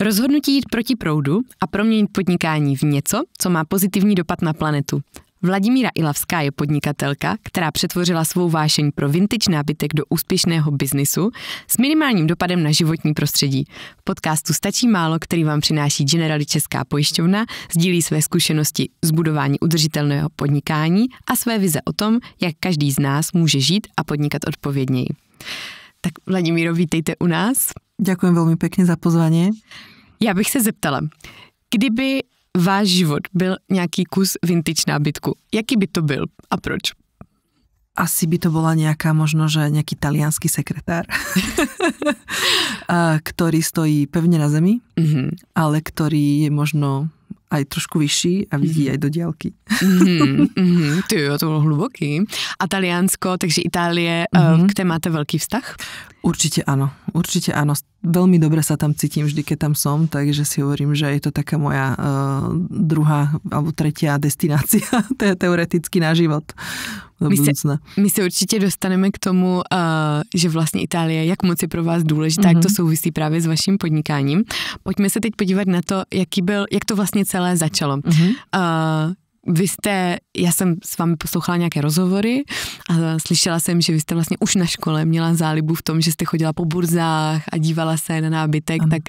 Rozhodnutí jít proti proudu a proměnit podnikání v něco, co má pozitivní dopad na planetu. Vladimíra Ilavská je podnikatelka, která přetvořila svou vášeň pro vintage nábytek do úspěšného biznisu s minimálním dopadem na životní prostředí. V podcastu Stačí málo, který vám přináší Generali Česká pojišťovna, sdílí své zkušenosti z budování udržitelného podnikání a své vize o tom, jak každý z nás může žít a podnikat odpovědněji. Tak Vladimíro, vítejte u nás. Ďakujem veľmi pekne za pozvanie. Já bych se zeptala, kdyby váš život byl nějaký kus vintage nábytku, jaký by to byl a proč? Asi by to bola možno, že nejaký taliansky sekretár, ktorý stojí pevne na zemi, ale ktorý je možno aj trošku vyšší a vidí aj do diaľky. Ty jo, to bylo hluboký. A Taliansko, takže Itálie, k té máte velký vztah? Určite áno. Veľmi dobre sa tam cítim vždy, keď tam som, takže si hovorím, že je to taká moja druhá alebo tretia destinácia teoreticky na život do budúcna. My se určitě dostaneme k tomu, že vlastně Itálie, jak moc je pro vás důležitá, jak to souvisí právě s vaším podnikáním. Pojďme se teď podívat na to, jak to vlastně celé začalo. Já jsem s vámi poslouchala nějaké rozhovory a slyšela jsem, že vy jste vlastně už na škole měla zálibu v tom, že jste chodila po burzách a dívala se na nábytek, tak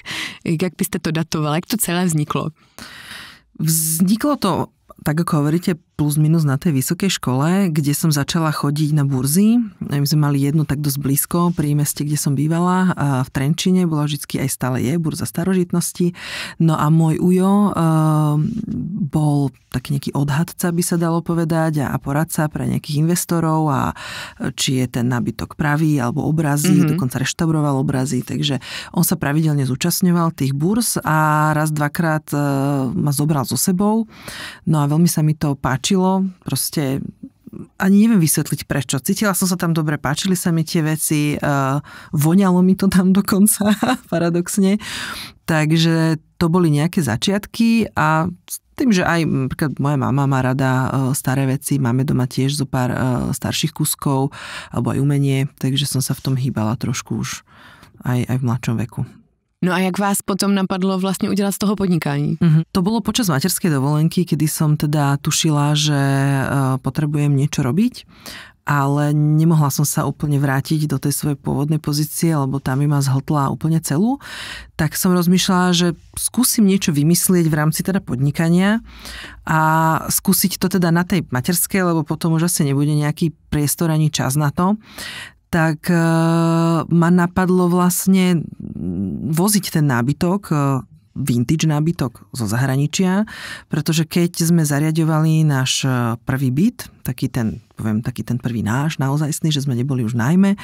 jak byste to datovala, jak to celé vzniklo? Vzniklo to, tak ako hovoríte, plus minus na tej vysokej škole, kde som začala chodiť na burzy. My sme mali jednu tak dosť blízko pri meste, kde som bývala, a v Trenčine, bola vždycky aj stále je burza starožitnosti. No a môj ujo bol taký nejaký odhadca, by sa dalo povedať, a poradca pre nejakých investorov, a či je ten nábytok pravý, alebo obrazy, dokonca reštauroval obrazy, takže on sa pravidelne zúčastňoval tých burz a raz, dvakrát ma zobral so sebou. No a veľmi sa mi to páčilo, proste ani neviem vysvetliť prečo. Cítila som sa tam dobre, páčili sa mi tie veci, voňalo mi to tam dokonca, paradoxne. Takže to boli nejaké začiatky a s tým, že aj napríklad moja mama má rada staré veci, máme doma tiež zo pár starších kuskov, alebo aj umenie, takže som sa v tom hýbala trošku už aj v mladšom veku. No a jak vás potom napadlo vlastně udělat z toho podnikání? To bolo počas materskej dovolenky, kedy som teda tušila, že potrebujem niečo robiť, ale nemohla som sa úplne vrátiť do tej svojej pôvodnej pozície, lebo tam ma zhltla úplne celú. Tak som rozmýšľala, že skúsim niečo vymyslieť v rámci teda podnikania a skúsiť to teda na tej materskej, lebo potom už asi nebude nejaký priestor ani čas na to. Tak ma napadlo vlastne voziť ten nábytok, vintage nábytok zo zahraničia, pretože keď sme zariaďovali náš prvý byt, taký ten prvý náš, naozajstný, že sme neboli už najmä,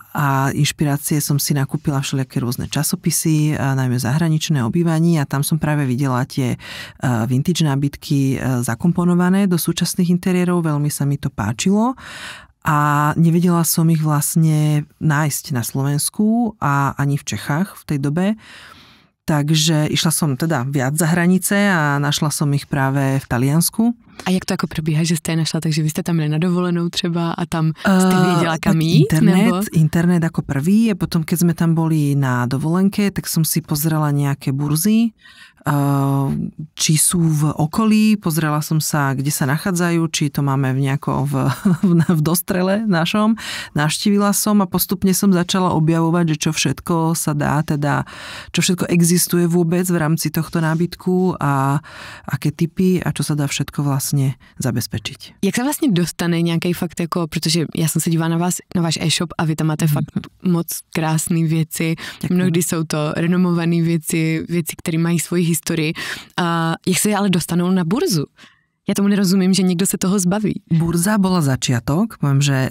a inšpirácie som si nakúpila všelijaké rôzne časopisy, najmä zahraničné obývaní, a tam som práve videla tie vintage nábytky zakomponované do súčasných interiérov, veľmi sa mi to páčilo. A nevedela som ich vlastne nájsť na Slovensku a ani v Čechách v tej dobe. Takže išla som teda viac za hranice a našla som ich práve v Taliansku. A jak to jako probíhá, že jste je našla? Takže vy jste tam jeli na dovolenou třeba a tam jste věděla kam jít? Internet ako prvý, a potom keď sme tam boli na dovolenke, tak som si pozrela nejaké burzy, či sú v okolí, pozrela som sa, kde sa nachádzajú, či to máme v dostrele našom. Navštívila som a postupne som začala objavovať, že čo všetko sa dá, teda čo všetko existuje vôbec v rámci tohto nábytku a aké typy a čo sa dá všetko vlastne zabezpečiť. Jak sa vlastne dostane nejaký fakt, jako, protože ja som sa dívala na váš e-shop a vy tam máte fakt moc krásné věci. Mnohdy jsou to renomované věci, které mají svoji historii. Jak sa ale dostanú na burzu? Ja tomu nerozumiem, že niekto sa toho zbaví. Burza bola začiatok. Poviem, že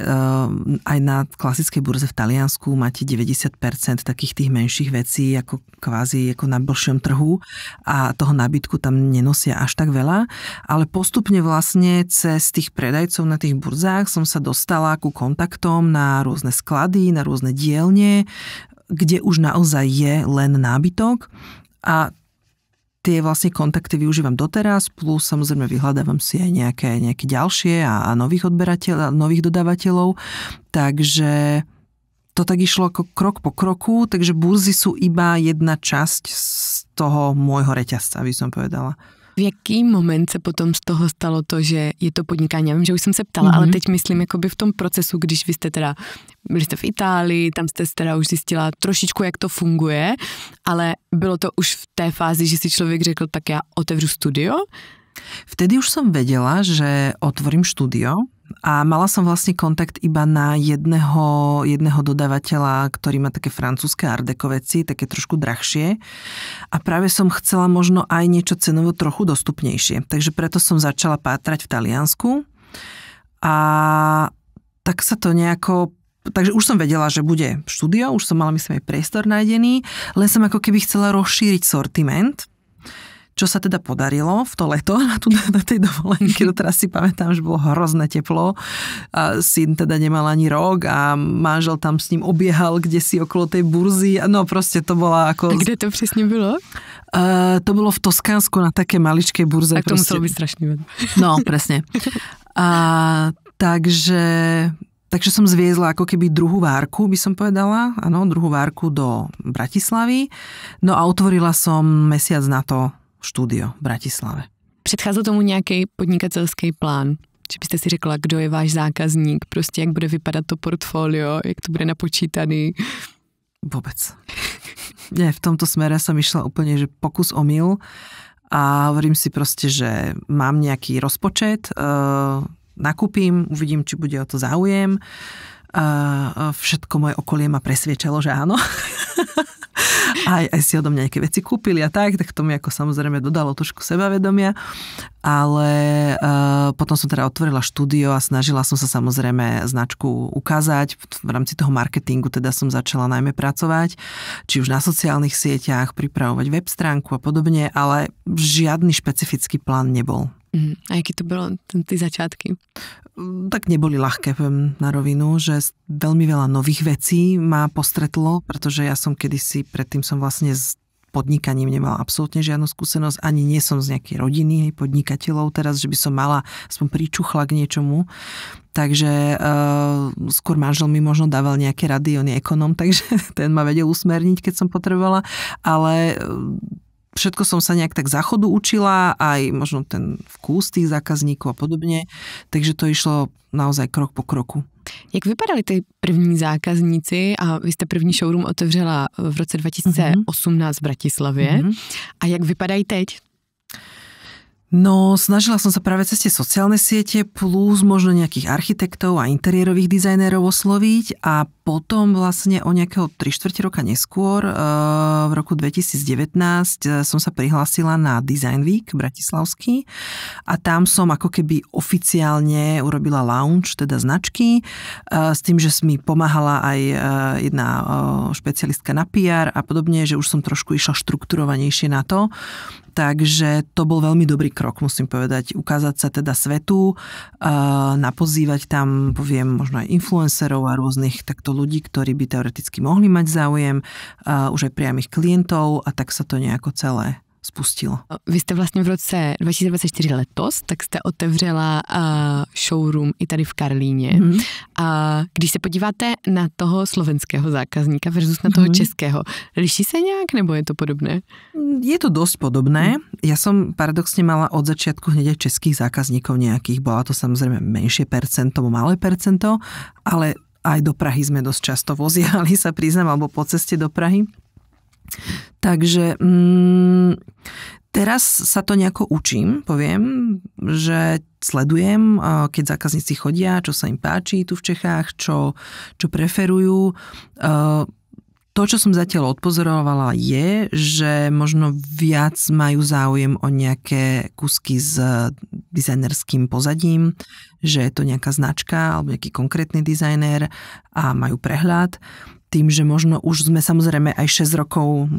aj na klasickej burze v Taliansku máte 90% takých tých menších vecí, ako kvázi ako na blžšom trhu, a toho nábytku tam nenosia až tak veľa. Ale postupne vlastne cez tých predajcov na tých burzách som sa dostala ku kontaktom na rôzne sklady, na rôzne dielne, kde už naozaj je len nábytok. A tie vlastne kontakty využívam doteraz, plus samozrejme vyhľadávam si aj nejaké ďalšie a nových nových dodávateľov. Takže to tak išlo ako krok po kroku, takže burzy sú iba jedna časť z toho môjho reťazca, by som povedala. V jaký moment se potom z toho stalo to, že je to podnikání? Já vím, že už jsem se ptala, ale teď myslím jakoby v tom procesu, když vy jste teda, byli jste v Itálii, tam jste teda už zjistila trošičku, jak to funguje, ale bylo to už v té fázi, že si člověk řekl, tak já otevřu studio? Vtedy už som vedela, že otvorím štúdio a mala som vlastne kontakt iba na jedného dodávateľa, ktorý má také francúzske art deco veci, také trošku drahšie. A práve som chcela možno aj niečo cenovo trochu dostupnejšie. Takže preto som začala pátrať v Taliansku. A tak sa to nejako... Takže už som vedela, že bude štúdio, už som mala, myslím, aj priestor nájdený, len som ako keby chcela rozšíriť sortiment. Čo sa teda podarilo v to leto na tej dovolenke, teraz si pamätám, že bolo hrozné teplo a syn teda nemal ani rok a manžel tam s ním obiehal kdesi okolo tej burzy, no proste to bola ako... A kde to presne bylo? To bolo v Toskánsku na také maličkej burze. Tak to muselo byť strašný. No, presne. Takže som zviezla ako keby druhú várku, by som povedala, áno, druhú várku do Bratislavy, no a otvorila som mesiac na to štúdio v Bratislave. Předcházel tomu nějaký podnikatelský plán? Že byste si řekla, kdo je váš zákazník, prostě jak bude vypadat to portfolio, jak to bude napočítaný? Vôbec. Nie, v tomto smere som išla úplne, že pokus omyl a hovorím si proste, že mám nejaký rozpočet, nakúpim, uvidím, či bude o to záujem. Všetko moje okolie ma presviečalo, že áno. Aj si odo mňa nejaké veci kúpili a tak to mi ako samozrejme dodalo trošku sebavedomia, ale potom som teda otvorila štúdio a snažila som sa samozrejme značku ukázať. V rámci toho marketingu teda som začala najmä pracovať, či už na sociálnych sieťach, pripravovať web stránku a podobne, ale žiadny špecifický plán nebol. A jaký to bylo, ty začátky? Tak neboli ľahké, poviem na rovinu, že veľmi veľa nových vecí ma postretlo, pretože ja som kedysi, predtým som vlastne s podnikaním nemala absolútne žiadnu skúsenosť, ani nie som z nejakej rodiny podnikateľov teraz, že by som mala aspoň príčuchla k niečomu. Takže skôr manžel mi možno dával nejaké rady, on je ekonom, takže ten ma vedel usmerniť, keď som potrebovala, ale všetko som sa nejak tak záchodu učila, aj možno ten vkus tých zákazníkov a podobne, takže to išlo naozaj krok po kroku. Jak vypadali ty první zákazníci a vy jste první showroom otevřela v roce 2018 v Bratislavě a jak vypadají teď? No, snažila som sa práve cez tie sociálne siete plus možno nejakých architektov a interiérových dizajnérov osloviť a potom vlastne o nejakého 3/4 roka neskôr v roku 2019 som sa prihlásila na Design Week bratislavský a tam som ako keby oficiálne urobila launch, teda značky, s tým, že mi pomáhala aj jedna špecialistka na PR a podobne, že už som trošku išla štrukturovanejšie na to. Takže to bol veľmi dobrý krok, musím povedať. Ukázať sa teda svetu, napozývať tam, poviem, možno aj influencerov a rôznych takto ľudí, ktorí by teoreticky mohli mať záujem, už aj priamých klientov a tak sa to nejako celé spustilo. Vy jste vlastně v roce 2024 letos, tak jste otevřela showroom i tady v Karlíně. A když se podíváte na toho slovenského zákazníka versus na toho českého, liší se nějak, nebo je to podobné? Je to dosť podobné. Ja som paradoxne mala od začiatku hneď aj českých zákazníkov nejakých. Bola to samozrejme menšie percento, malé percento, ale aj do Prahy sme dosť často voziali, sa priznám, alebo po ceste do Prahy. Takže teraz sa to nejako učím, poviem, že sledujem, keď zákazníci chodia, čo sa im páči tu v Čechách, čo preferujú. To, čo som zatiaľ odpozorovala, je, že možno viac majú záujem o nejaké kusky s dizajnerským pozadím, že je to nejaká značka alebo nejaký konkrétny dizajner a majú prehľad. Tým, že možno už sme samozrejme aj 6 rokov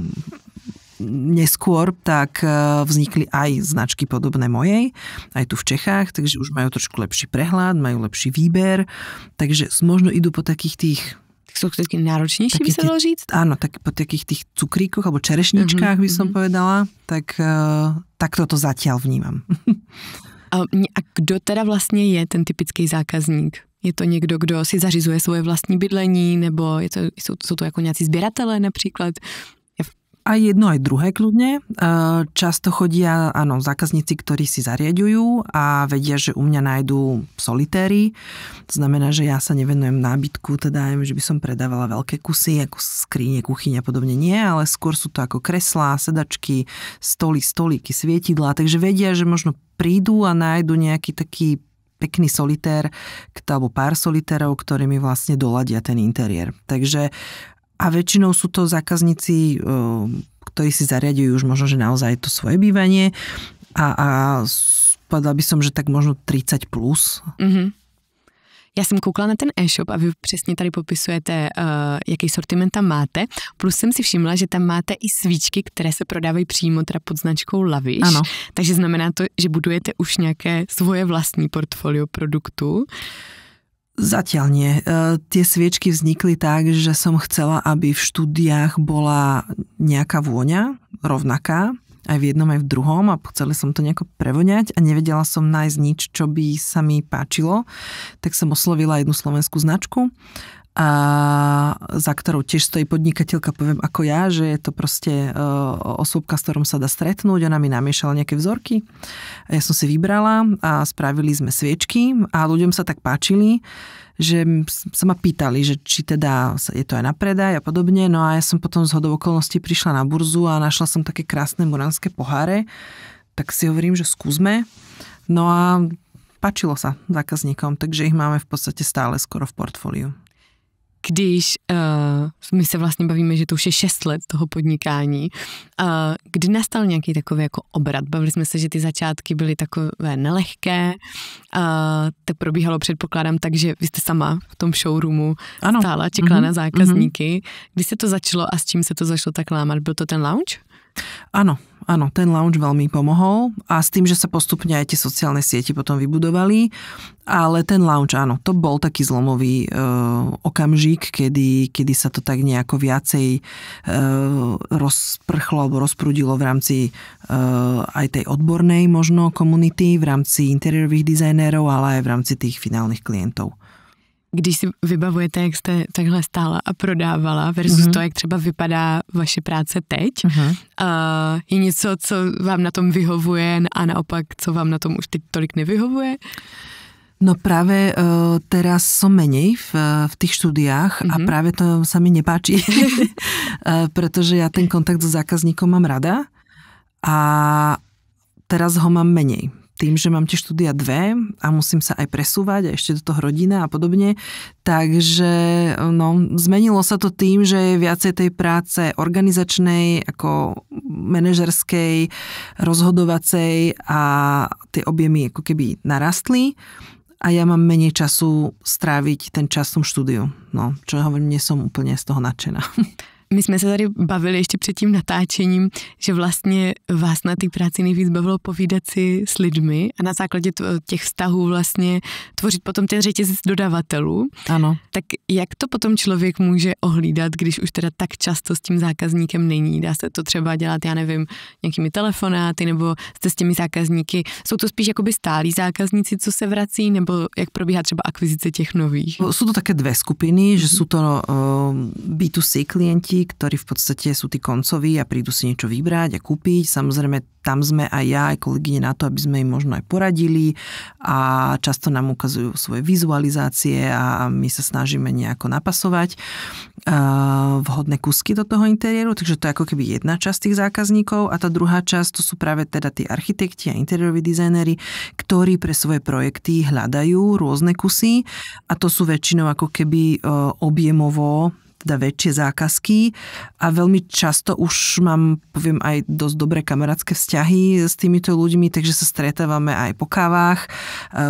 neskôr, tak vznikli aj značky podobné mojej, aj tu v Čechách, takže už majú trošku lepší prehľad, majú lepší výber, takže možno idú po takých tých Sú taky náročnejší, by sa dalo říct? Áno, tak po takých tých cukríkoch alebo čerešničkách by som povedala, tak toto zatiaľ vnímam. A kdo teda vlastně je ten typický zákazník? Je to někdo, kdo si zařizuje svoje vlastní bydlení, nebo jsou to jako nějací sběratelé například? Aj jedno, aj druhé kľudne. Často chodia, áno, zákazníci, ktorí si zariaďujú a vedia, že u mňa nájdú solitéry. To znamená, že ja sa nevenujem nábytku, teda že by som predávala veľké kusy, ako skrine, kuchyňa a podobne nie, ale skôr sú to ako kreslá, sedačky, stolíky, svietidlá, takže vedia, že možno prídu a nájdu nejaký taký pekný solitér, alebo pár solitérov, ktorými vlastne doladia ten interiér. Takže a väčšinou sú to zákazníci, ktorí si zariadujú už možno, že naozaj to svoje bývanie a povedala by som, že tak možno 30 plus. Mm-hmm. Já jsem koukla na ten e-shop a vy přesně tady popisujete, jaký sortiment tam máte. Plus jsem si všimla, že tam máte i svíčky, které se prodávají přímo teda pod značkou Laviš. Ano. Takže znamená to, že budujete už nějaké svoje vlastní portfolio produktů? Zatiaľ nie. Tie sviečky vznikli tak, že som chcela, aby v štúdiách bola nejaká vôňa rovnaká, aj v jednom, aj v druhom a chceli som to nejako prevoňať a nevedela som nájsť nič, čo by sa mi páčilo. Tak som oslovila jednu slovenskú značku, a za ktorou tiež stojí podnikateľka, poviem ako ja, že je to proste osôbka, s ktorom sa dá stretnúť. Ona mi namiešala nejaké vzorky a ja som si vybrala a spravili sme sviečky a ľuďom sa tak páčili, že sa ma pýtali, že či teda je to aj na predaj a podobne. No a ja som potom z hodou okolností prišla na burzu a našla som také krásne muránske poháre, tak si hovorím, že skúsme. No a páčilo sa zákazníkom, takže ich máme v podstate stále skoro v portfóliu. Když my se vlastně bavíme, že to už je 6 let toho podnikání, kdy nastal nějaký takový jako obrat? Bavili jsme se, že ty začátky byly takové nelehké, tak probíhalo, předpokládám, tak, že vy jste sama v tom showroomu stála, čekala na zákazníky. Kdy se to začalo a s čím se to začalo tak lámat? Byl to ten lounge? Áno, ten lounge veľmi pomohol a s tým, že sa postupne aj tie sociálne siete potom vybudovali, ale ten lounge, áno, to bol taký zlomový okamžik, kedy sa to tak nejako viacej rozprchlo alebo rozprúdilo v rámci aj tej odbornej možno komunity, v rámci interiérových dizajnérov, ale aj v rámci tých finálnych klientov. Když si vybavujete, jak jste takhle stála a prodávala versus to, jak třeba vypadá vaše práce teď, je něco, co vám na tom vyhovuje a naopak, co vám na tom už teď tolik nevyhovuje? No práve teraz som menej v tých štúdiách a práve to sa mi nepáči, pretože ja ten kontakt so zákazníkom mám rada a teraz ho mám menej. Tým, že mám tie štúdia 2 a musím sa aj presúvať a ešte do toho rodina a podobne. Takže zmenilo sa to tým, že je viacej tej práce organizačnej, ako manažerskej, rozhodovacej a tie objemy ako keby narastli a ja mám menej času stráviť ten čas v tom štúdiu. No, čo hovorím, nie som úplne z toho nadšená. My jsme se tady bavili ještě před tím natáčením, že vlastně vás na té práci nejvíc bavilo povídat si s lidmi a na základě těch vztahů vlastně tvořit potom ten řetězec dodavatelů. Ano. Tak jak to potom člověk může ohlídat, když už teda tak často s tím zákazníkem není? Dá se to třeba dělat, já nevím, nějakými telefonáty nebo jste s těmi zákazníky? Jsou to spíš jakoby stálí zákazníci, co se vrací, nebo jak probíhá třeba akvizice těch nových? Sú to také dve skupiny, že sú to B2C klienti, ktorí v podstate sú tí koncoví a prídu si niečo vybrať a kúpiť. Samozrejme, tam sme aj ja, aj kolegyne na to, aby sme im možno aj poradili a často nám ukazujú svoje vizualizácie a my sa snažíme nejako napasovať vhodné kusky do toho interiéru, takže to je ako keby jedna časť tých zákazníkov a tá druhá časť to sú práve teda tí architekti a interiéroví dizajnéri, ktorí pre svoje projekty hľadajú rôzne kusy a to sú väčšinou ako keby objemovo teda väčšie zákazky a veľmi často už mám, poviem, aj dosť dobré kamarátske vzťahy s týmito ľuďmi, takže sa stretávame aj po kávach,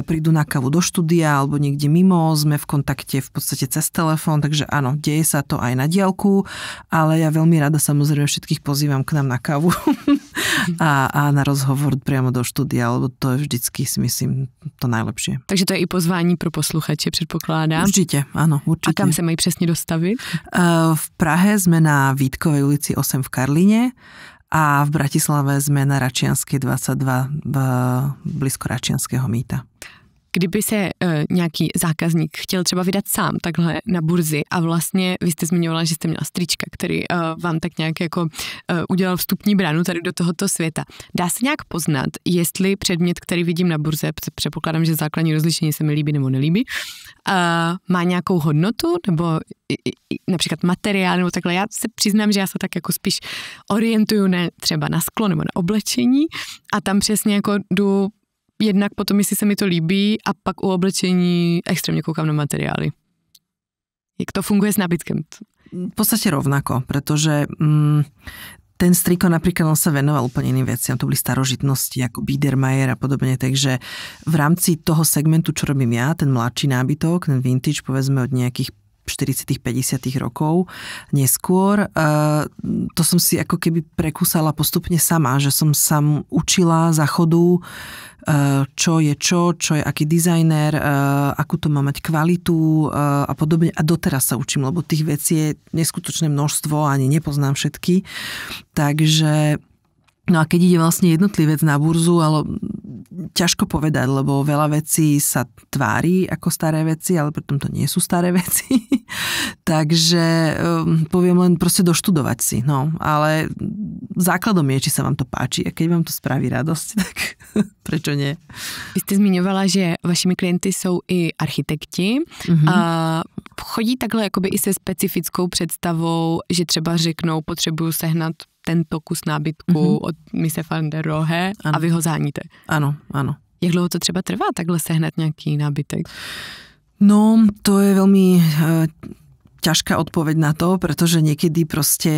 prídu na kávu do štúdia alebo niekde mimo, sme v kontakte v podstate cez telefón, takže áno, deje sa to aj na diaľku, ale ja veľmi rada samozrejme všetkých pozývam k nám na kávu a na rozhovor priamo do štúdia, lebo to je vždycky, si myslím, to najlepšie. Takže to je i pozvání pro posluchače, předpokládám. Určite, áno, určite. A kam se mají přesně dostavit? V Prahe sme na Vítkovej ulici 8 v Karline a v Bratislave sme na Račianskej 22 blízko Račianského mýta. Kdyby se nějaký zákazník chtěl třeba vydat sám takhle na burzi a vlastně vy jste zmiňovala, že jste měla strýčka, který vám tak nějak jako udělal vstupní bránu tady do tohoto světa. Dá se nějak poznat, jestli předmět, který vidím na burze, předpokládám, že základní rozlišení se mi líbí nebo nelíbí, má nějakou hodnotu nebo například materiál nebo takhle. Já se přiznám, že já se tak jako spíš orientuju třeba na sklo nebo na oblečení a tam přesně jako jdu jednak potom, jestli se mi to líbí a pak u oblečení extrémně koukám na materiály. Jak to funguje s nábytkem? V podstate rovnako, pretože ten striko napríklad on sa venoval úplne iným veciam. To boli starožitnosti ako Biedermeier a podobne, takže v rámci toho segmentu, čo robím ja, ten mladší nábytok, ten vintage, povedzme od nejakých 40. 50. rokov neskôr. To som si ako keby prekúsala postupne sama, že som sa učila za chodu, čo je aký dizajner, akú to má mať kvalitu a podobne. A doteraz sa učím, lebo tých vecí je neskutočné množstvo, ani nepoznám všetky. Takže no a keď ide vlastne jednotlivec na burzu, ale ťažko povedať, lebo veľa vecí sa tvári ako staré veci, ale pritom to nie sú staré veci. Takže poviem len proste doštudovať si. No, ale základom je, či sa vám to páči. A keď vám to spraví radosť, tak prečo nie? Vy jste zmiňovala, že vašimi klienty jsou i architekti. A chodí takhle jakoby i se specifickou představou, že třeba řeknou, potřebuju sehnat tento kus nábytku od Mise van der Rohe a vy ho záníte. Áno, áno. Jak dlouho to třeba trvá takhle sehnat nějaký nábytek? No, to je veľmi ťažká odpoveď na to, pretože niekedy proste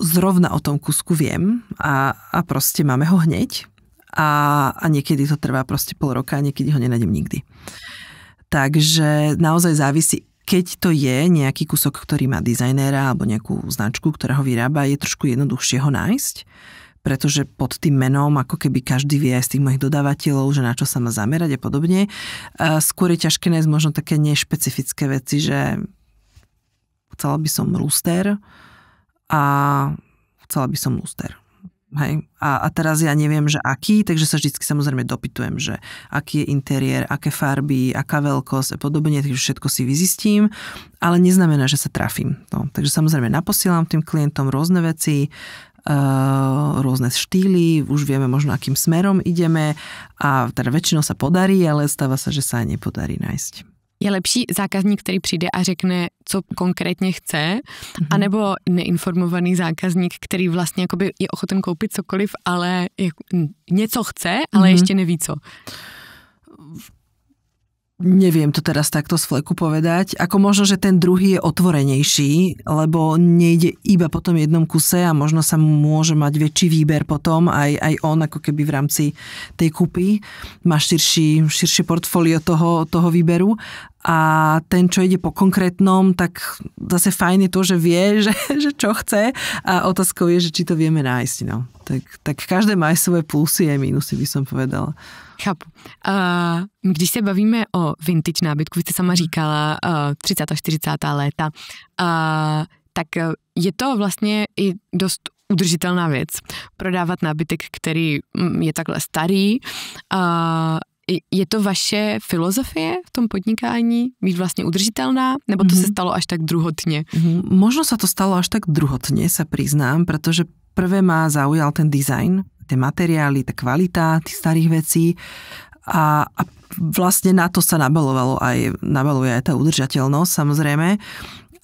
zrovna o tom kusku viem a proste máme ho hneď a niekedy to trvá proste pol roka a niekedy ho nenájdem nikdy. Takže naozaj závisí. Keď to je nejaký kúsok, ktorý má dizajnéra alebo nejakú značku, ktorá ho vyrába, je trošku jednoduchšie ho nájsť, pretože pod tým menom ako keby každý vie aj z tých mojich dodávateľov, že na čo sa má zamerať a podobne. Skôr je ťažké nájsť možno také nešpecifické veci, že chcela by som luster a chcela by som luster. Hej. A teraz ja neviem, že aký, takže sa vždycky samozrejme dopytujem, že aký je interiér, aké farby, aká veľkosť a podobne, takže všetko si vyzistím, ale neznamená, že sa trafím. No, takže samozrejme naposielam tým klientom rôzne veci, rôzne štýly, už vieme možno akým smerom ideme a teda väčšinou sa podarí, ale stáva sa, že sa aj nepodarí nájsť. Je lepší zákazník, který přijde a řekne, co konkrétně chce, anebo neinformovaný zákazník, který vlastně jakoby je ochoten koupit cokoliv, ale něco chce, ale ještě neví co? Neviem to teraz takto z fleku povedať. Ako možno, že ten druhý je otvorenejší, lebo nejde iba po tom jednom kuse a možno sa môže mať väčší výber potom, aj on ako keby v rámci tej kúpy má širšie portfólio toho výberu. A ten, čo ide po konkrétnom, tak zase fajn je to, že vie, že čo chce a otázkou je, že či to vieme nájsť. No. Tak každé má aj svoje plusy a minusy, by som povedala. Chápu. Když se bavíme o vintage nábytku, vy jste sama říkala 30. a 40. léta, tak je to vlastně i dost udržitelná věc. Prodávat nábytek, který je takhle starý. Je to vaše filozofie v tom podnikání? Být vlastně udržitelná? Nebo to se stalo až tak druhotně? Možno sa to stalo až tak druhotne, sa priznám, pretože prvé ma zaujal ten dizajn, tie materiály, tá kvalita tých starých vecí a vlastne na to sa nabaluje aj tá udržateľnosť, samozrejme,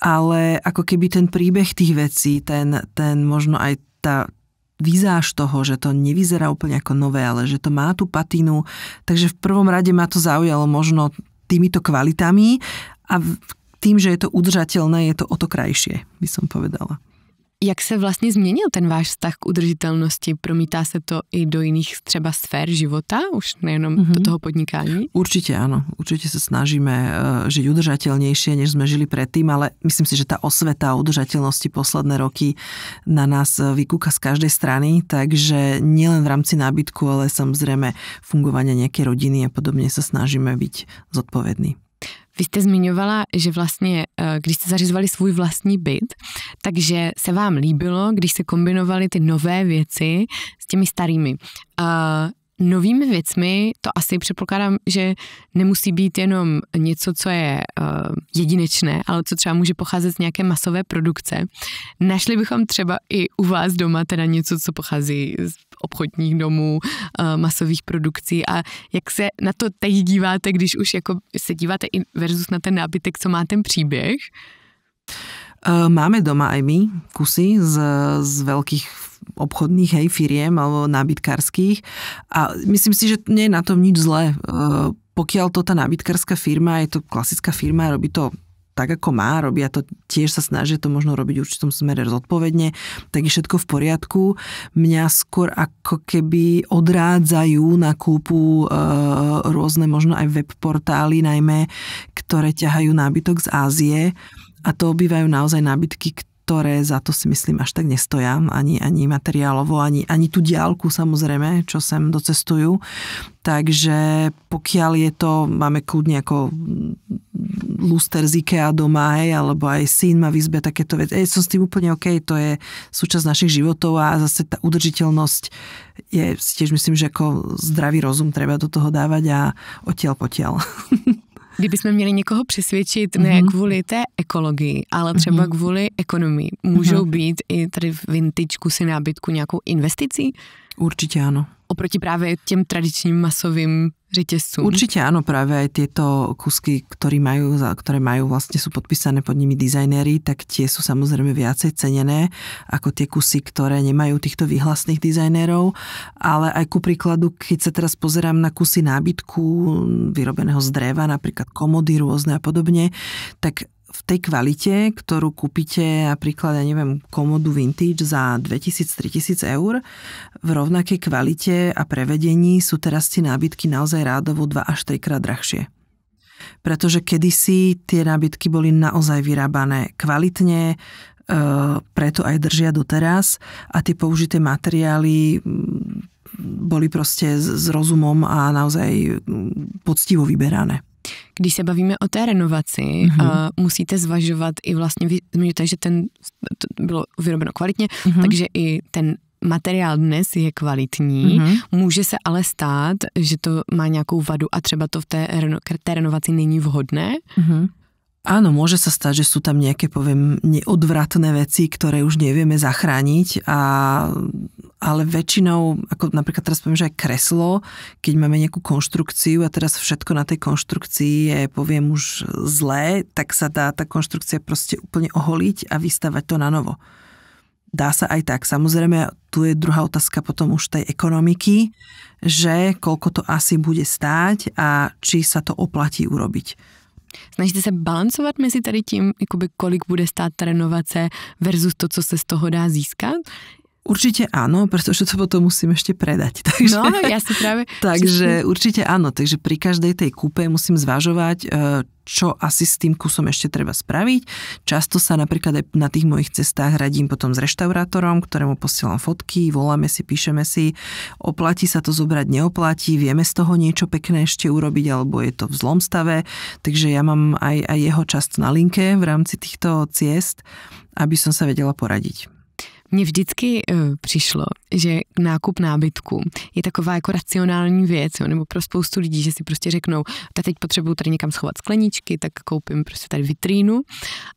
ale ako keby ten príbeh tých vecí, ten možno aj tá vizáž toho, že to nevyzerá úplne ako nové, ale že to má tú patínu, takže v prvom rade ma to zaujalo možno týmito kvalitami a tým, že je to udržateľné, je to o to krajšie, by som povedala. Jak se vlastně změnil ten váš vztah k udržitelnosti? Promítá se to i do jiných třeba sfér života, už nejenom do toho podnikání? Určite áno. Určite sa snažíme žiť udržateľnejšie, než sme žili predtým, ale myslím si, že tá osveta o udržateľnosti posledné roky na nás vykúka z každej strany, takže nielen v rámci nábytku, ale samozrejme fungovania nejakej rodiny a podobne sa snažíme byť zodpovední. Vy jste zmiňovala, že vlastně, když jste zařizovali svůj vlastní byt, takže se vám líbilo, když se kombinovaly ty nové věci s těmi starými. Novými věcmi to asi předpokládám, že nemusí být jenom něco, co je jedinečné, ale co třeba může pocházet z nějaké masové produkce. Našli bychom třeba i u vás doma teda něco, co pochází z obchodních domů, masových produkcí a jak se na to teď díváte, když už jako se díváte i versus na ten nábytek, co má ten příběh? Máme doma aj my kusy z veľkých obchodných firiem alebo nábytkárskych a myslím si, že nie je na tom nič zlé. Pokiaľ to tá nábytkárska firma, je to klasická firma, robí to tak, ako má, robia to, tiež sa snažia to možno robiť v určitom smere zodpovedne, tak je všetko v poriadku. Mňa skôr ako keby odrádzajú na kúpu rôzne možno aj web portály, najmä, ktoré ťahajú nábytok z Ázie a to bývajú naozaj nábytky, ktoré za to si myslím až tak nestoja, ani materiálovo, ani tú diaľku samozrejme, čo sem docestujú. Takže pokiaľ je to, máme kľudne ako luster z IKEA doma, alebo aj syn má v izbe takéto veci. Som s tým úplne OK, to je súčasť našich životov a zase tá udržiteľnosť je tiež myslím, že ako zdravý rozum treba do toho dávať a odtiaľ potiaľ. Kdybychom měli někoho přesvědčit ne kvůli té ekologii, ale třeba kvůli ekonomii, můžou být i tady v vintage kusy nábytku nějakou investicí? Určite áno. Oproti právě těm tradičním masovým řetězcům. Určite áno, práve aj tieto kusky, ktoré majú vlastne sú podpísané pod nimi dizajnéri, tak tie sú samozrejme viacej cenené ako tie kusy, ktoré nemajú týchto výhlasných dizajnérov, ale aj ku príkladu, keď sa teraz pozerám na kusy nábytku vyrobeného z dreva, napríklad komody rôzne a podobne, tak v tej kvalite, ktorú kúpite napríklad, ja neviem, komodu vintage za 2000-3000 eur, v rovnakej kvalite a prevedení sú teraz tie nábytky naozaj rádovo 2 až 3 krát drahšie. Pretože kedysi tie nábytky boli naozaj vyrábané kvalitne, preto aj držia doteraz a tie použité materiály boli proste s rozumom a naozaj poctivo vyberané. Když se bavíme o té renovaci, musíte zvažovat i vlastně, vy zmiňujete, že to bylo vyrobeno kvalitně, takže i ten materiál dnes je kvalitní, může se ale stát, že to má nějakou vadu a třeba to v té renovaci není vhodné? Áno, môže sa stať, že sú tam nejaké, poviem, neodvratné veci, ktoré už nevieme zachrániť, ale väčšinou, ako napríklad teraz poviem, že aj kreslo, keď máme nejakú konštrukciu a teraz všetko na tej konštrukcii je, poviem, už zlé, tak sa dá tá konštrukcia proste úplne oholiť a vystavať to na novo. Dá sa aj tak. Samozrejme, tu je druhá otázka potom už tej ekonomiky, že koľko to asi bude stáť a či sa to oplatí urobiť. Snažíte se balancovat mezi tady tím, jakoby kolik bude stát ta renovace versus to, co se z toho dá získat? Určite áno, pretože to potom musím ešte predať. Takže, no, ja si práve... Takže určite áno, takže pri každej tej kúpe musím zvažovať, čo asi s tým kusom ešte treba spraviť. Často sa napríklad aj na tých mojich cestách radím potom s reštaurátorom, ktorému posielam fotky, voláme si, píšeme si, oplatí sa to zobrať, neoplatí, vieme z toho niečo pekné ešte urobiť, alebo je to v zlom stave, takže ja mám aj jeho časť na linke v rámci týchto ciest, aby som sa vedela poradiť. Mně vždycky přišlo, že nákup nábytku je taková jako racionální věc, jo, nebo pro spoustu lidí, že si prostě řeknou, teď potřebuju tady někam schovat skleničky, tak koupím prostě tady vitrínu,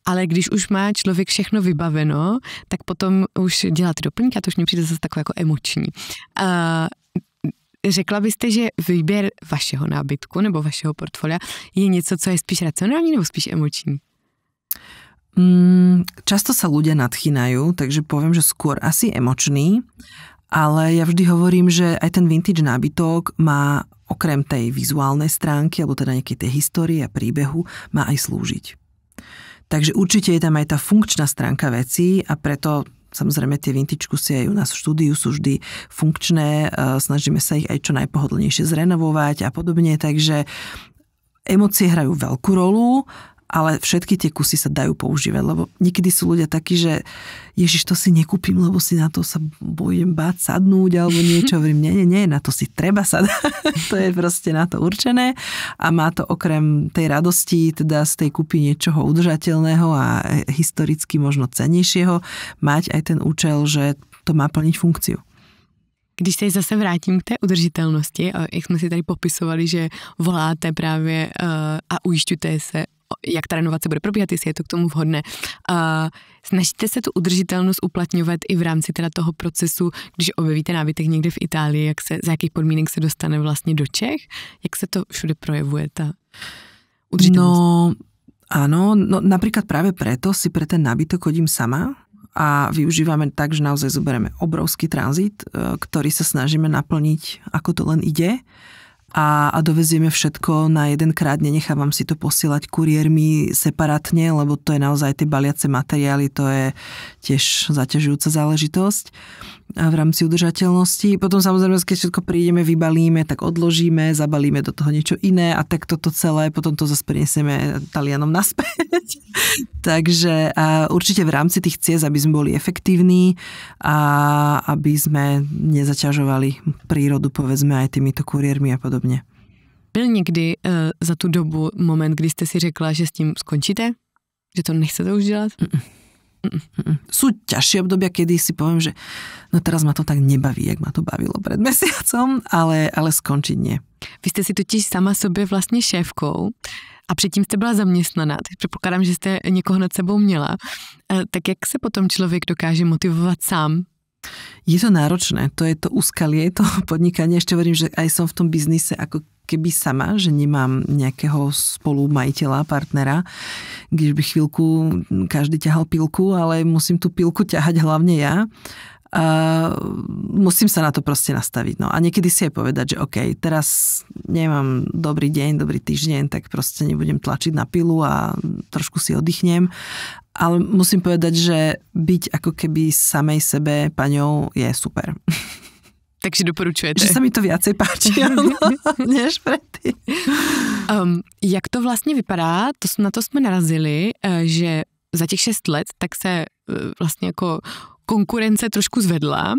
ale když už má člověk všechno vybaveno, tak potom už dělá ty doplňky a to už mě přijde zase takové jako emoční. Řekla byste, že výběr vašeho nábytku nebo vašeho portfolia je něco, co je spíš racionální nebo spíš emoční? Často sa ľudia nadchýnajú, takže poviem, že skôr asi emočný, ale ja vždy hovorím, že aj ten vintage nábytok má okrem tej vizuálnej stránky, alebo teda nejakej tej histórie a príbehu, má aj slúžiť. Takže určite je tam aj tá funkčná stránka vecí a preto samozrejme tie vintage kusy aj u nás v štúdiu sú vždy funkčné, snažíme sa ich aj čo najpohodlnejšie zrenovovať a podobne, takže emócie hrajú veľkú rolu, ale všetky tie kusy sa dajú používať, lebo niekedy sú ľudia takí, že Ježiš, to si nekúpim, lebo si na to sa bojem báť sadnúť alebo niečo. Hovorím, nie, na to si treba sadať. To je proste na to určené a má to okrem tej radosti, teda z tej kúpy niečoho udržateľného a historicky možno cennejšieho, mať aj ten účel, že to má plniť funkciu. Když se zase vrátím k té udržitelnosti, a jak jsme si tady popisovali, že voláte právě a ujišťujete se, jak ta renovace bude probíhat, jestli je to k tomu vhodné. Snažíte se tu udržitelnost uplatňovat i v rámci teda toho procesu, když objevíte nábytek někde v Itálii, za jakých podmínek se dostane vlastně do Čech? Jak se to všude projevuje, ta udržitelnost? No, áno, napríklad práve preto si pre ten nábytok chodím sama a využívame tak, že naozaj zoberieme obrovský tranzit, ktorý sa snažíme naplniť, ako to len ide. A dovezieme všetko na jedenkrát, nenechávam si to posielať kuriérmi separátne, lebo to je naozaj tie baliace materiály, to je tiež zaťažujúca záležitosť v rámci udržateľnosti. Potom samozrejme, keď všetko prídeme, vybalíme, tak odložíme, zabalíme do toho niečo iné a tak toto celé, potom to zase prinesieme Talianom naspäť. Takže určite v rámci tých ciest, aby sme boli efektívni a aby sme nezaťažovali prírodu, povedzme aj týmito kuriérmi a podobne. Byl někdy za tu dobu moment, kdy jste si řekla, že s tím skončíte? Že to nechcete už dělat? Sú ťažšie obdobia, kedy si poviem, že no teraz ma to tak nebaví, jak ma to bavilo pred mesiacom, ale skončiť nie. Vy jste si totiž sama sobě vlastně šéfkou a předtím jste byla zaměstnaná, takže předpokládám, že jste někoho nad sebou měla. Tak jak se potom člověk dokáže motivovat sám? Je to náročné, to je to úskalie, to podnikanie. Ešte hovorím, že aj som v tom biznise ako keby sama, že nemám nejakého spolumajiteľa, partnera, když by chvíľku každý ťahal pilku, ale musím tú pilku ťahať hlavne ja. A musím sa na to proste nastaviť. No a niekedy si aj povedať, že OK, teraz nemám dobrý deň, dobrý týždeň, tak proste nebudem tlačiť na pilu a trošku si oddychnem. Ale musím povedať, že byť ako keby samej sebe paňou je super. Takže doporučujete. Že sa mi to viacej páči, než predtým. Jak to vlastně vypadá, na to jsme narazili, že za těch 6 let tak se vlastně jako konkurence trošku zvedla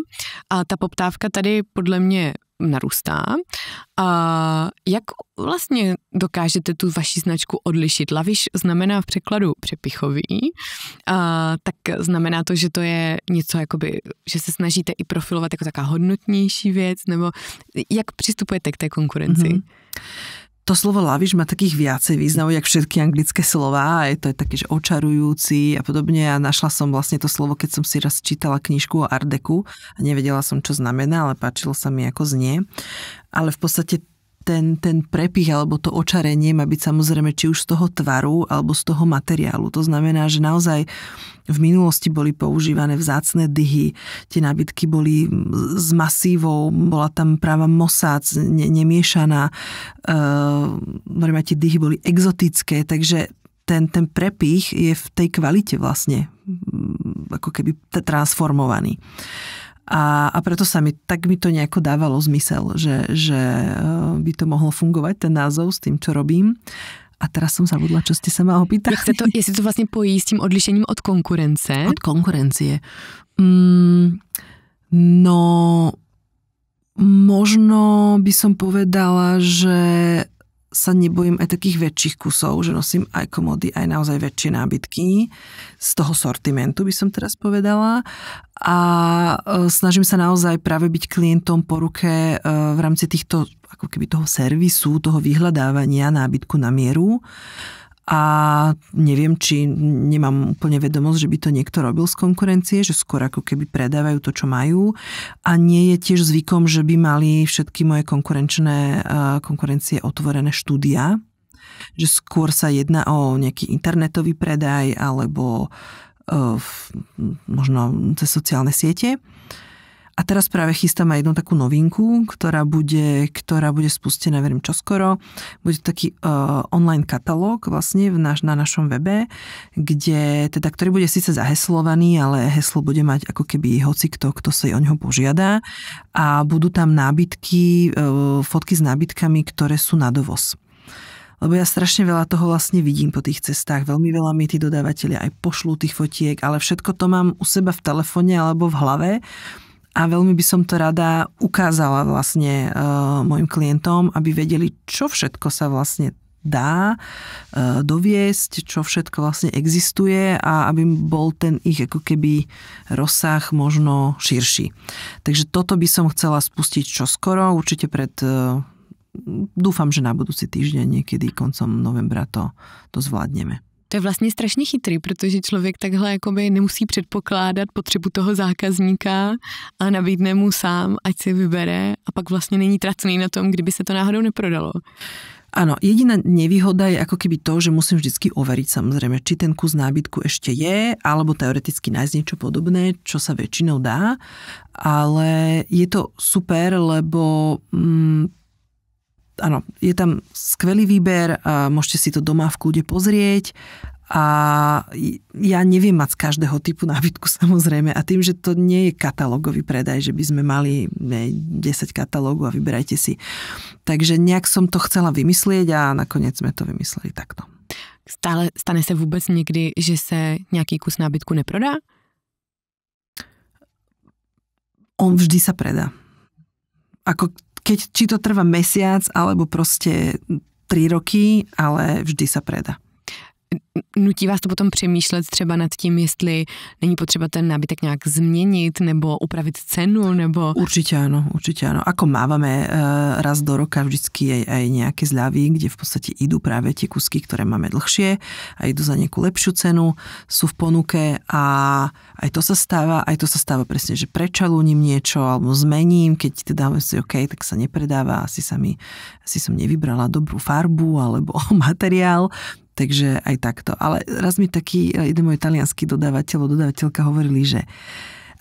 a ta poptávka tady podle mě narůstá. A jak vlastně dokážete tu vaši značku odlišit? Laviš znamená v překladu přepichový, tak znamená to, že to je něco jakoby, že se snažíte i profilovat jako taká hodnotnější věc, nebo jak přistupujete k té konkurenci? Mm-hmm. To slovo laviš má takých viacej významov, jak všetky anglické slová, a to je také, že očarujúci a podobne. A našla som vlastne to slovo, keď som si raz čítala knižku o Art Decu a nevedela som, čo znamená, ale páčilo sa mi, ako znie. Ale v podstate ten prepich alebo to očarenie má byť samozrejme či už z toho tvaru alebo z toho materiálu. To znamená, že naozaj v minulosti boli používané vzácne dyhy, tie nábytky boli s masívou, bola tam práva mosác, nemiešaná, tie dyhy boli exotické, takže ten prepich je v tej kvalite vlastne ako keby transformovaný. A preto mi to nejako dávalo zmysel, že by to mohlo fungovať, ten názov s tým, čo robím. A teraz som zabudla, čo ste sa ma opýtali. Jestli to vlastne pojí s tým odlišením od konkurence? Od konkurencie. No, možno by som povedala, že sa nebojím aj takých väčších kusov, že nosím aj komody, aj naozaj väčšie nábytky z toho sortimentu, by som teraz povedala. A snažím sa naozaj práve byť klientom po ruke v rámci týchto, ako keby toho servisu, toho vyhľadávania nábytku na mieru. A neviem, či nemám úplne vedomosť, že by to niekto robil z konkurencie, že skôr ako keby predávajú to, čo majú. A nie je tiež zvykom, že by mali všetky moje konkurencie otvorené štúdia. Že skôr sa jedná o nejaký internetový predaj alebo možno cez sociálne siete. A teraz práve chystám aj jednu takú novinku, ktorá bude spustená, verím, čoskoro. Bude to taký online katalóg vlastne na našom webe, ktorý bude síce zaheslovaný, ale heslo bude mať ako keby hocikto, kto sa o ňoho požiada. A budú tam nábytky, fotky s nábytkami, ktoré sú na dovoz. Lebo ja strašne veľa toho vlastne vidím po tých cestách. Veľmi veľa mi tí dodávateľia aj pošlú tých fotiek, ale všetko to mám u seba v telefóne alebo v hlave a veľmi by som to rada ukázala vlastne mojim klientom, aby vedeli, čo všetko sa vlastne dá doviesť, čo všetko vlastne existuje a aby bol ten ich ako keby rozsah možno širší. Takže toto by som chcela spustiť čoskoro, určite dúfam, že na budúci týždeň, niekedy koncom novembra to zvládneme. To je vlastně strašně chytrý, protože člověk takhle jakoby nemusí předpokládat potřebu toho zákazníka a nabídne mu sám, ať si vybere a pak vlastně není tracný na tom, kdyby se to náhodou neprodalo. Áno, jediná nevýhoda je ako keby to, že musím vždycky overiť samozrejme, či ten kus nábytku ešte je, alebo teoreticky nájsť niečo podobné, čo sa väčšinou dá, ale je to super, lebo áno, je tam skvelý výber, môžete si to doma v kľude pozrieť a ja neviem mať z každého typu nábytku samozrejme a tým, že to nie je katalógový predaj, že by sme mali 10 katalógov a vyberajte si. Takže nejak som to chcela vymyslieť a nakoniec sme to vymysleli takto. Stane se vůbec někdy, že se nějaký kus nábytku neprodá? On vždy sa predá. Či to trvá mesiac, alebo proste 3 roky, ale vždy sa predá. Nutí vás to potom přemýšlet třeba nad tím, jestli není potřeba ten nábytek nějak změnit nebo upravit cenu, nebo... Určite áno. Ako mávame raz do roka vždycky aj nejaké zľavy, kde v podstate idú práve tie kusky, ktoré máme dlhšie a idú za nejakú lepšiu cenu, sú v ponuke a aj to sa stáva presne, že prečalúnim niečo alebo zmením, keď teda si OK, tak sa nepredáva, asi som nevybrala dobrú farbu alebo materiál. Takže aj takto. Ale raz mi taký jeden môj talianský dodávateľka hovorili, že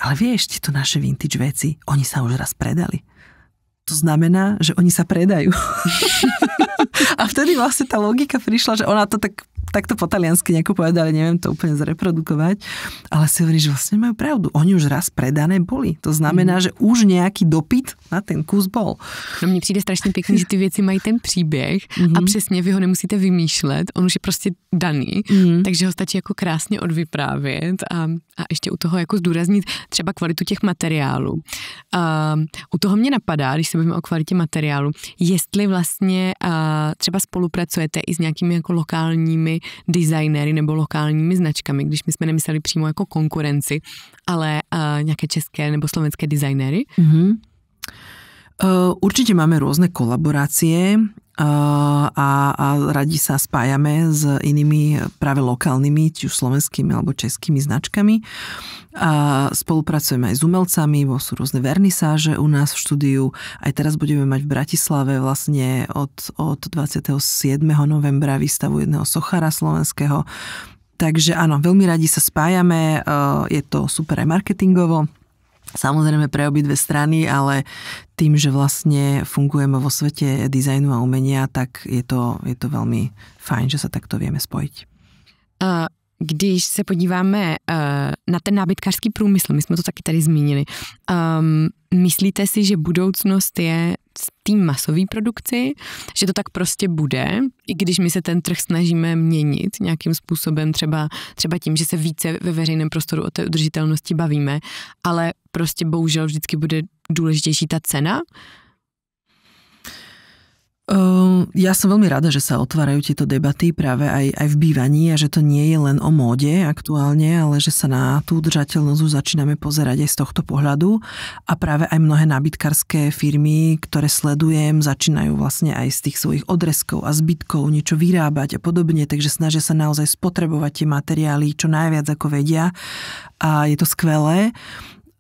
ale vieš, tieto naše vintage veci, oni sa už raz predali. To znamená, že oni sa predajú. A vtedy vlastne tá logika prišla, že ona to takto po taliansky nejako povedali, neviem to úplne zreprodukovať, ale si hovorí, že vlastne majú pravdu. Oni už raz predané boli. To znamená, že už nejaký dopyt na ten kus bol. No mně přijde strašně pěkný, že ty věci mají ten příběh a přesně vy ho nemusíte vymýšlet, on už je prostě daný, takže ho stačí jako krásně odvyprávět a ještě u toho jako zdůraznit třeba kvalitu těch materiálů. U toho mě napadá, když se bavíme o kvalitě materiálu, jestli vlastně třeba spolupracujete i s nějakými jako lokálními designéry nebo lokálními značkami, když my jsme nemysleli přímo jako konkurenci, ale nějaké české nebo slovenské designéry? Určite máme rôzne kolaborácie a radi sa spájame s inými práve lokálnymi, či už slovenskými alebo českými značkami. A spolupracujeme aj s umelcami, sú rôzne vernisáže u nás v štúdiu. Aj teraz budeme mať v Bratislave vlastne od 27. novembra výstavu jedného sochára slovenského. Takže áno, veľmi radi sa spájame, je to super aj marketingovo. Samozrejme pre obidve strany, ale tým, že vlastne fungujeme vo svete dizajnu a umenia, tak je to veľmi fajn, že sa takto vieme spojiť. Když se podíváme na ten nábytkářský průmysl, my jsme to taky tady zmínili, myslíte si, že budoucnost je v té masové produkci, že to tak prostě bude, i když my se ten trh snažíme měnit nějakým způsobem, třeba tím, že se více ve veřejném prostoru o té udržitelnosti bavíme, ale prostě bohužel vždycky bude důležitější ta cena? Ja som veľmi rada, že sa otvárajú tieto debaty práve aj v bývaní a že to nie je len o móde aktuálne, ale že sa na tú udržateľnosť už začíname pozerať aj z tohto pohľadu a práve aj mnohé nábytkárske firmy, ktoré sledujem, začínajú vlastne aj z tých svojich odrezkov a zbytkov niečo vyrábať a podobne, takže snažia sa naozaj spotrebovať tie materiály čo najviac ako vedia a je to skvelé.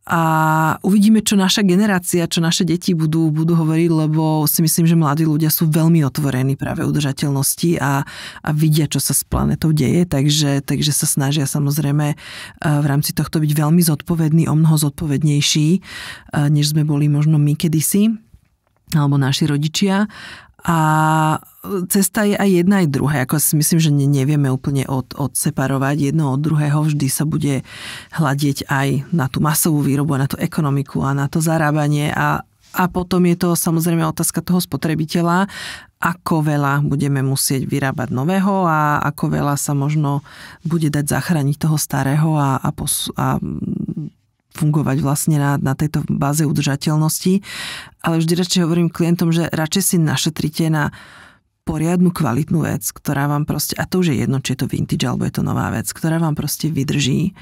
A uvidíme, čo naša generácia, čo naše deti budú hovoriť, lebo si myslím, že mladí ľudia sú veľmi otvorení práve udržateľnosti a vidia, čo sa s planetou deje, takže sa snažia samozrejme v rámci tohto byť veľmi zodpovední, omnoho zodpovednejší, než sme boli možno my kedysi, alebo naši rodičia. A cesta je aj jedna, aj druhá. Ako si myslím, že nevieme úplne odseparovať jedno od druhého. Vždy sa bude hľadiť aj na tú masovú výrobu, na tú ekonomiku a na to zarábanie. A potom je to samozrejme otázka toho spotrebiteľa, ako veľa budeme musieť vyrábať nového a ako veľa sa možno bude dať zachrániť toho starého a fungovať vlastne na tejto báze udržateľnosti. Ale vždy radšej hovorím klientom, že radšej si našetrite na poriadnu kvalitnú vec, ktorá vám proste, a to už je jedno, či je to vintage alebo je to nová vec, ktorá vám proste vydrží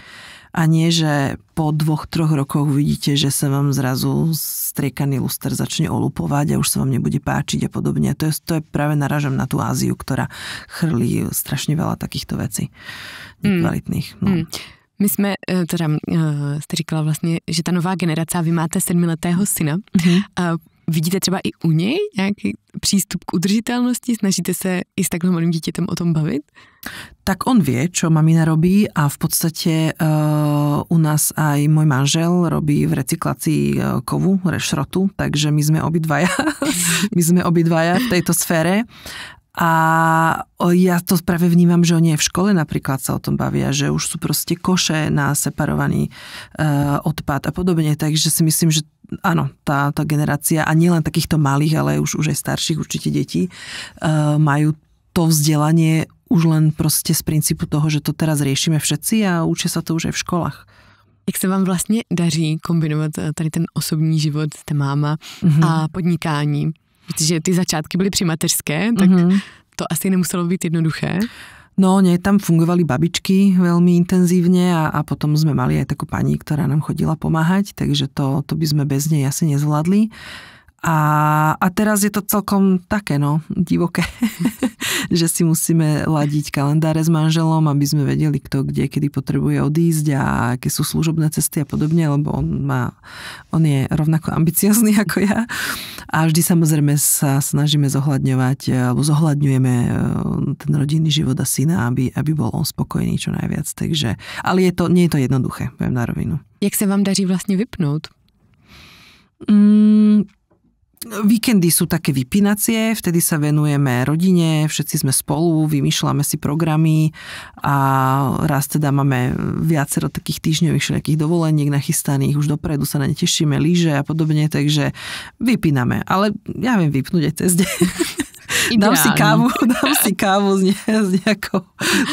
a nie, že po 2-3 rokoch uvidíte, že sa vám zrazu striekaný luster začne olupovať a už sa vám nebude páčiť a podobne. To je práve narážam na tú Áziu, ktorá chrlí strašne veľa takýchto vecí nekvalitných. No. My jsme, jste říkala vlastně, že ta nová generace, a vy máte 7letého syna, a vidíte třeba i u něj nějaký přístup k udržitelnosti? Snažíte se i s takhle malým dítětem o tom bavit? Tak on vie, čo mamina robí a v podstate u nás aj môj manžel robí v recyklácii kovu, šrotu, takže my sme obidvaja v tejto sfére. A ja to práve vnímam, že oni aj v škole napríklad sa o tom bavia, že už sú proste koše na separovaný odpad a podobne, takže si myslím, že áno, tá generácia, a nielen takýchto malých, ale už aj starších určite detí, majú to vzdelanie už len proste z princípu toho, že to teraz riešime všetci a učia sa to už aj v školách. Jak se vám vlastně daří kombinovat tady ten osobní život, jste máma a podnikání? Protože ty začátky byly při mateřské, tak to asi nemuselo být jednoduché. No, nie, tam fungovali babičky veľmi intenzívne a potom sme mali aj takú pani, ktorá nám chodila pomáhať, takže to by sme bez nej asi nezvládli. A teraz je to celkom také, divoké, že si musíme ladiť kalendáre s manželom, aby sme vedeli, kto kde, kedy potrebuje odísť a aké sú služobné cesty a podobne, lebo on je rovnako ambiciozný ako ja. A vždy samozrejme sa snažíme zohľadňovať, alebo zohľadňujeme ten rodinný život a syna, aby bol on spokojný čo najviac. Takže, ale nie je to jednoduché, poviem na rovinu. Jak sa vám daří vlastne vypnúť? Víkendy sú také vypínacie, vtedy sa venujeme rodine, všetci sme spolu, vymýšľame si programy a raz teda máme viacero takých týždňových všelijakých dovoleniek nachystaných, už dopredu sa na ne tešíme, lyže a podobne, takže vypíname. Ale ja viem vypnúť aj cez deň. Dám si kávu s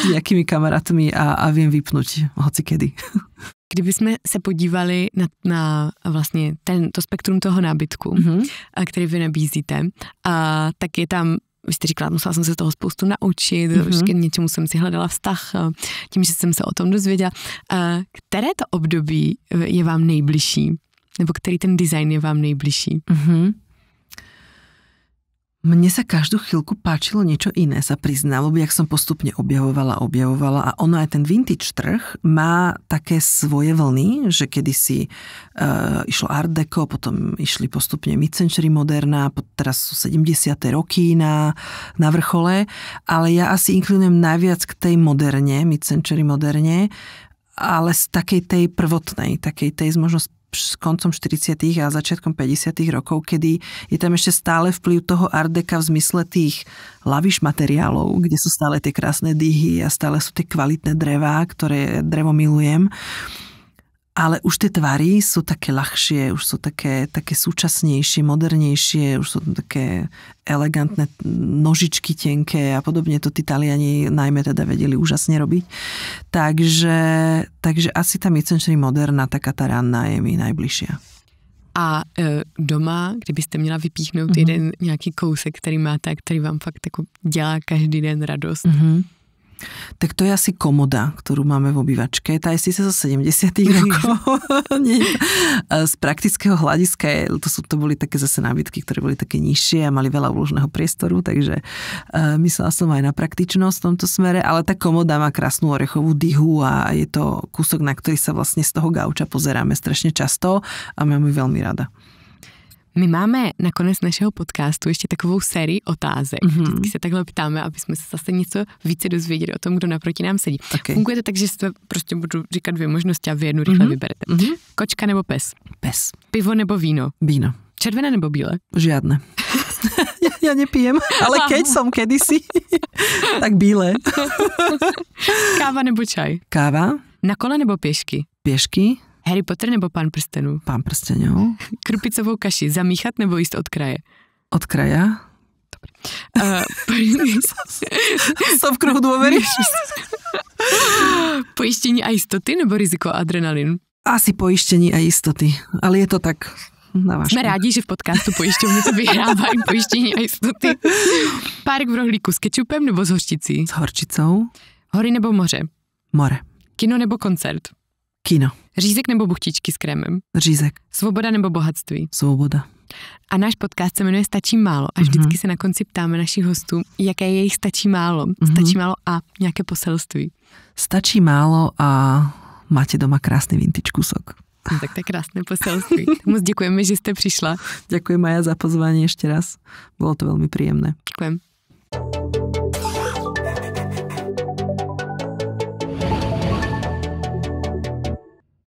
nejakými kamarátmi a viem vypnúť hocikedy. Kdybychom se podívali na vlastně to spektrum toho nábytku, který vy nabízíte, tak je tam, vy jste říkala, musela jsem se toho spoustu naučit, k něčemu jsem si hledala vztah, tím, že jsem se o tom dozvěděla. Které to období je vám nejbližší? Nebo který ten design je vám nejbližší? Mne sa každú chvíľku páčilo niečo iné, sa priznám, lebo jak som postupne objavovala a ono aj ten vintage trh má také svoje vlny, že kedysi išlo Art Deco, potom išli postupne mid-century moderna, teraz sú 70. roky na vrchole, ale ja asi inklinujem najviac k tej moderne, mid-century moderne, ale z takej tej prvotnej, takej tej možno s koncom 40. a začiatkom 50. rokov, kedy je tam ešte stále vplyv toho Art Deca v zmysle tých laviš materiálov, kde sú stále tie krásne dyhy a stále sú tie kvalitné drevá, ktoré drevo milujem. Ale už tie tvary sú také ľahšie, už sú také súčasnejšie, modernejšie, už sú také elegantné nožičky tenké a podobne. To tí Taliani najmä teda vedeli úžasne robiť. Takže asi tá mid-century moderna, taká tá ranná je mi najbližšia. A doma, kdybyste měla vypíchnout jeden nějaký kousek, který máte, který vám fakt jako dělá každý den radost? Tak to je asi komoda, ktorú máme v obývačke. Tá je síce zo 70. rokov. Z praktického hľadiska to boli také zase nábytky, ktoré boli také nižšie a mali veľa úložného priestoru, takže myslela som aj na praktičnosť v tomto smere, ale tá komoda má krásnu orechovú dyhu a je to kúsok, na ktorý sa vlastne z toho gauča pozeráme strašne často a mám ju veľmi rada. My máme na konec našeho podcastu ještě takovou sérii otázek. Vždycky se takhle ptáme, aby jsme se zase něco více dozvěděli o tom, kdo naproti nám sedí. Okay. Funguje to tak, že se prostě budu říkat 2 možnosti a vy jednu rychle vyberete. Kočka nebo pes? Pes. Pivo nebo víno? Víno. Červené nebo bílé? Žiadne. Ja nepijem, ale keď som kedysi, tak bílé. Káva nebo čaj? Káva. Na kole nebo pěšky? Pěšky. Harry Potter nebo Pán prstenů? Pán prstenů. Krupicovou kaši zamíchat nebo jíst od kraje? Od kraja. Som v kruhu dôvery. Pojištění a jistoty nebo riziko a adrenalin? Asi pojištění a jistoty, ale je to tak návažné. Jsme rádi, že v podcastu pojišťovny to vyhrávají pojištění a jistoty. Párek v rohlíku s kečupem nebo s hořčicí? S horčicou. Hory nebo moře? More. Kino nebo koncert? Kino. Řízek nebo buchtičky s krémem? Řízek. Svoboda nebo bohatství? Svoboda. A náš podcast se jmenuje Stačí málo a vždycky se na konci ptáme našich hostů, jaké je jejich stačí málo. Stačí málo a nějaké poselství. Stačí málo a máte doma krásný vintage kusok. No, tak to je krásné poselství. Moc děkujeme, že jste přišla. Ďakujem Maja za pozvanie ešte raz. Bolo to veľmi príjemné. Ďakujem.